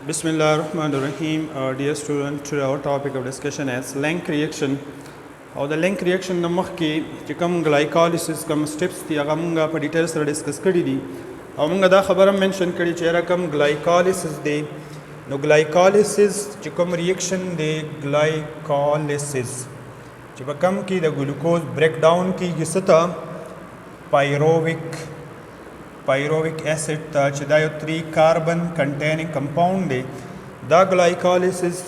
Bismillahirrahmanirrahim. Dear student, today our topic of discussion is Lenk reaction. Or the Lenk reaction नमक के चिकम glycolysis कम steps थी अगर मुंगा पर details से discuss करी दी. और मुंगा दा खबर हम mention करी चेहरा कम glycolysis दे. No glycolysis चिकम reaction दे glycolysis. चिपा कम की द glucose breakdown की गिसता pyruvic acid ta chidayo 3 carbon containing compound de da glycolysis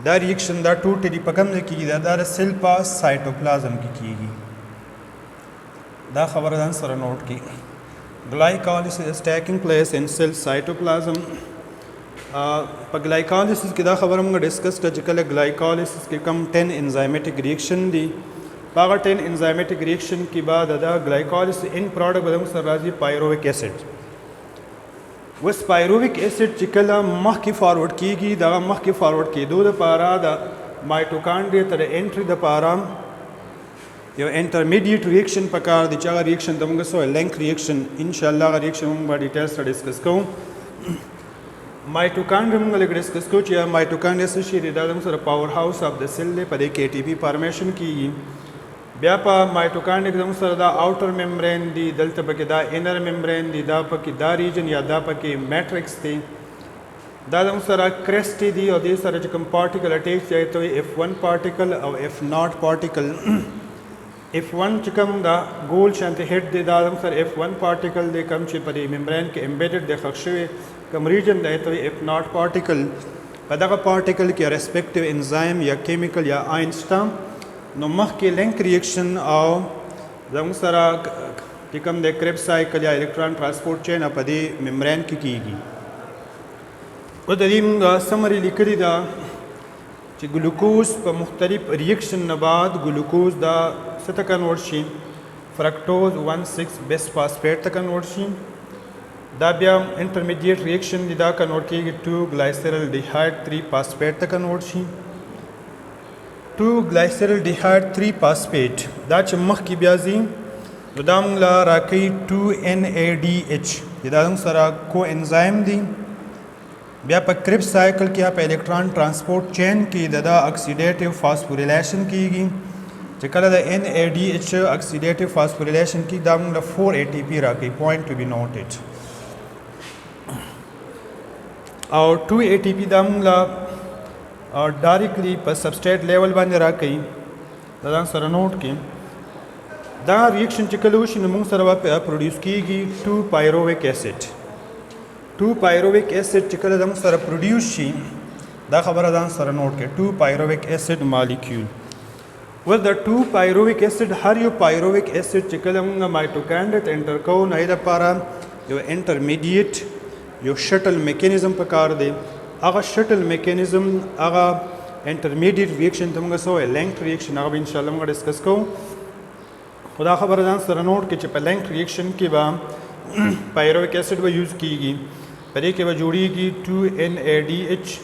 da reaction da 2 teri pakam ki da cell pass cytoplasm ki da khabardan sara note ki glycolysis is taking place in cell cytoplasm pa glycolysis ki da khabar hum discuss ta chikale glycolysis ke kam 10 enzymatic reaction di पागा 10 enzymatic reaction की बाद अदा glycolysis in product बदम Siraji pyruvic acid वस pyruvic acid चिकला मह की फॉरवर्ड कीगी दा मह की फॉरवर्ड की दो द पारा दा माइटोकॉन्ड्रिया तर एंट्री द पारा यो इंटरमीडिएट रिएक्शन पकार द चागा रिएक्शन दमग सो Lenk reaction इंशाल्लाह रिएक्शन हम बा डिटेल्स डिस्कस को माइटोकॉन्ड्रिया हम लग डिस्कस को चिया माइटोकॉन्ड्रिया से शी दा दम सर powerhouse of the cell ले पदे के एटीपी फॉर्मेशन की ब्यापा माइटोकॉन्ड्रिया दम सर दा आउटर मेम्ब्रेन दी दलत पके दा इनर मेम्ब्रेन दी दा पके दा रीजन या दा पके मैट्रिक्स थी दा दम सर क्रेस्ट दी और दे सर जकम पार्टिकल अटैच जाए तो F1 पार्टिकल और F0 पार्टिकल F1 चकम दा गोल शांत हेड दे दा दम सर F1 पार्टिकल दे कम चे परी मेम्ब्रेन के एम्बेडेड दे खक्षवे कम रीजन दे तो F0 पार्टिकल पदा का पार्टिकल के रेस्पेक्टिव एंजाइम या केमिकल या आइंस्टा नो मह के Lenk रिएक्शन और जंग सरा टिकम दे क्रेब साइकिल या इलेक्ट्रॉन ट्रांसपोर्ट चेन अपदे मेम्ब्रेन की वो तरीम समरी लिखरी दा ची ग्लूकोज पर मुख्तलिफ रिएक्शन नबाद ग्लूकोज दा सत कन्वर्शन फ्रक्टोज 1,6 बेस्ट फास्फेट तक कन्वर्शन दा बिया इंटरमीडिएट रिएक्शन दा कन्वर्ट की 2 ग्लाइसरल्डिहाइड 3 फास्फेट तक कन्वर्शन 2 ग्लाइसरल्डिहाइड 3 फास्फेट दा चमख की ब्याजी दाम ला राकी 2 NADH दादम सरा को एंजाइम दी ब्या पर क्रिब साइकिल किया पे इलेक्ट्रॉन ट्रांसपोर्ट चेन की दादा ऑक्सीडेटिव फास्फोरिलेशन की गई चिकला द NADH ऑक्सीडेटिव फास्फोरिलेशन की दाम ला 4 ATP राकी पॉइंट टू बी नोटेड और 2 ATP दाम ला और डायरेक्टली पर सबस्ट्रेट लेवल बन रहा कहीं दादा सर नोट की दा रिएक्शन चिकलूश नमूंग सरवा पे प्रोड्यूस की गई 2 pyruvic acid 2 pyruvic acid चिकल दम सर प्रोड्यूस शी दा खबर दान सर नोट के 2 pyruvic acid molecule with the 2 pyruvic acid her yo pyruvic acid चिकल दम माइटोकॉन्ड्रिया एंटर को नहीं दा पारा यो इंटरमीडिएट यो शटल मैकेनिज्म पकार दे आगा शटल मैकेनिज्म आगा इंटरमीडिएट रिएक्शन तुमगा सो Lenk रिएक्शन आगा इंशाल्लाह हम डिस्कस को खुदा खबर दान सर नोट के चिप Lenk रिएक्शन के बा pyruvic acid व यूज़ की गई परे के बा जोड़ी की 2 NADH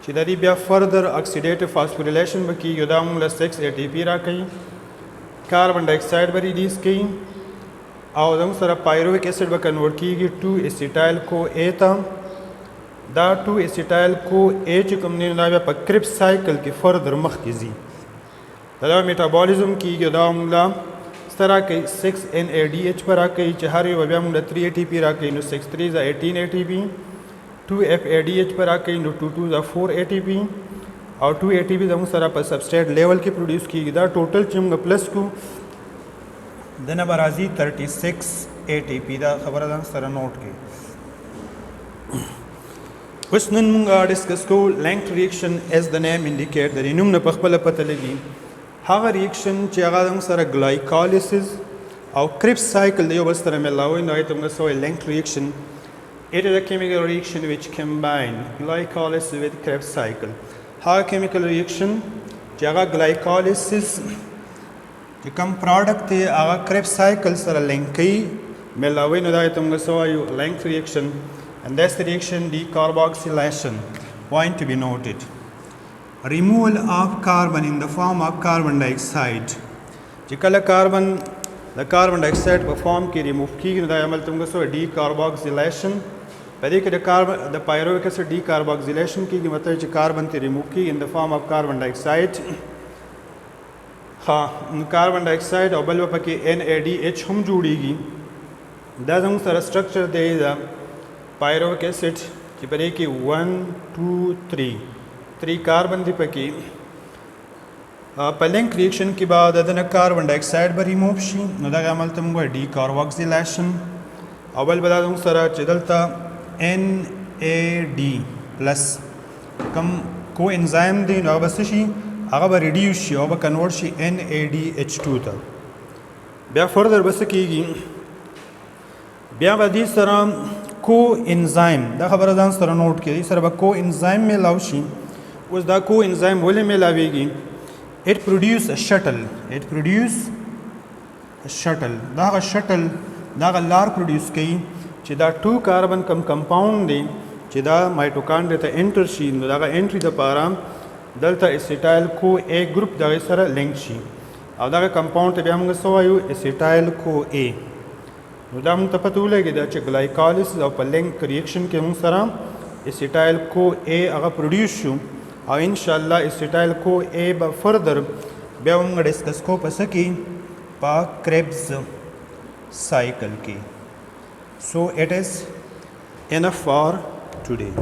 चिदारी बिया फर्दर ऑक्सीडेटिव फास्फोरिलेशन व की योदाम ला 6 ATP रा कई कार्बन डाइऑक्साइड व रिलीज की और दम सर pyruvic acid व कन्वर्ट की गई 2 एसिटाइल को ए था दा 2 एसिटाइल को एच कमने ना पर क्रिब साइकिल के फर्दर मख की जी दादा मेटाबॉलिज्म की दामला इस तरह के 6 NADH पर आके चारे वब्यामला 3 ATP राके नो 6 3 जा 18 ATP 2 FADH पर आके नो 2 2 जा 4 ATP और 2 ATP दम सरा पर सबस्ट्रेट लेवल के प्रोड्यूस की दा टोटल चिमगा प्लस को दना बराजी 36 ATP दा खबर दान सरा नोट के Which nunga discuss ko Lenk reaction as the name indicate that inum na pakhpala patalegi haga reaction chiagadam sara glycolysis or Krebs cycle de bas tara melawi no itumga so Lenk reaction it is a chemical reaction which combine glycolysis with Krebs cycle haga chemical reaction chiaga glycolysis jikam product the aga Krebs cycle sara Lenk melawi no itumga so Lenk reaction and that's the reaction decarboxylation. Point to be noted. Removal of carbon in the form of carbon dioxide. Jikala carbon, the carbon dioxide perform ki remove ki na amal tumga so decarboxylation په دې کې د pyruvic acid decarboxylation کېږي مطلب چې کاربن ترې ریموو کېږي in the form of carbon dioxide. کاربن ډای او بل به پکې NADH هم جوړیږي. دا زموږ سره سټرکچر دی د pyruvic acid چې په دې کې 1 2 3 کاربن دی پکې. په لینک ریاکشن کې بعد دنه کاربن ډای اکساید به ریموو شي نو دغه عمل ته موږ ډیکاربوکسیلیشن. او بل به دا زموږ سره چې دلته NAD پلس کم کو انزایم دی نو هغه به څه شي هغه به ریډیوس شي او به کنورټ شي NADH2 ته. بیا فردر به څه کېږي بیا به دې سره کو انزایم دا خبره ځان سره نوٹ کړئ سره به کو انزایم میلاو شي. اوس دا کو انزایم ولې میلاویږي it produce a shuttle دا شټل دا لار پروډیوس کوي چې دا 2 کاربن کم کمپاوند دی چې دا مایټوکانډریا ته انټر شي نو دا انټری د پاره دلته اسیټایل کو A ګروپ دغه سره لینک شي او دا کمپاوند ته بیا موږ څه وایو اسیټایل کو A. نو دا موږ ته پته ولګي دا چې ګلایکالیسس او په لینک ریاکشن کې موږ سره اسیټایل کو A هغه پروډیوس شو او ان شاء الله اسیټایل کو A به فردر بیا موږ ډسکس کو پس کې په کریبس سایکل کې. So it is enough for today.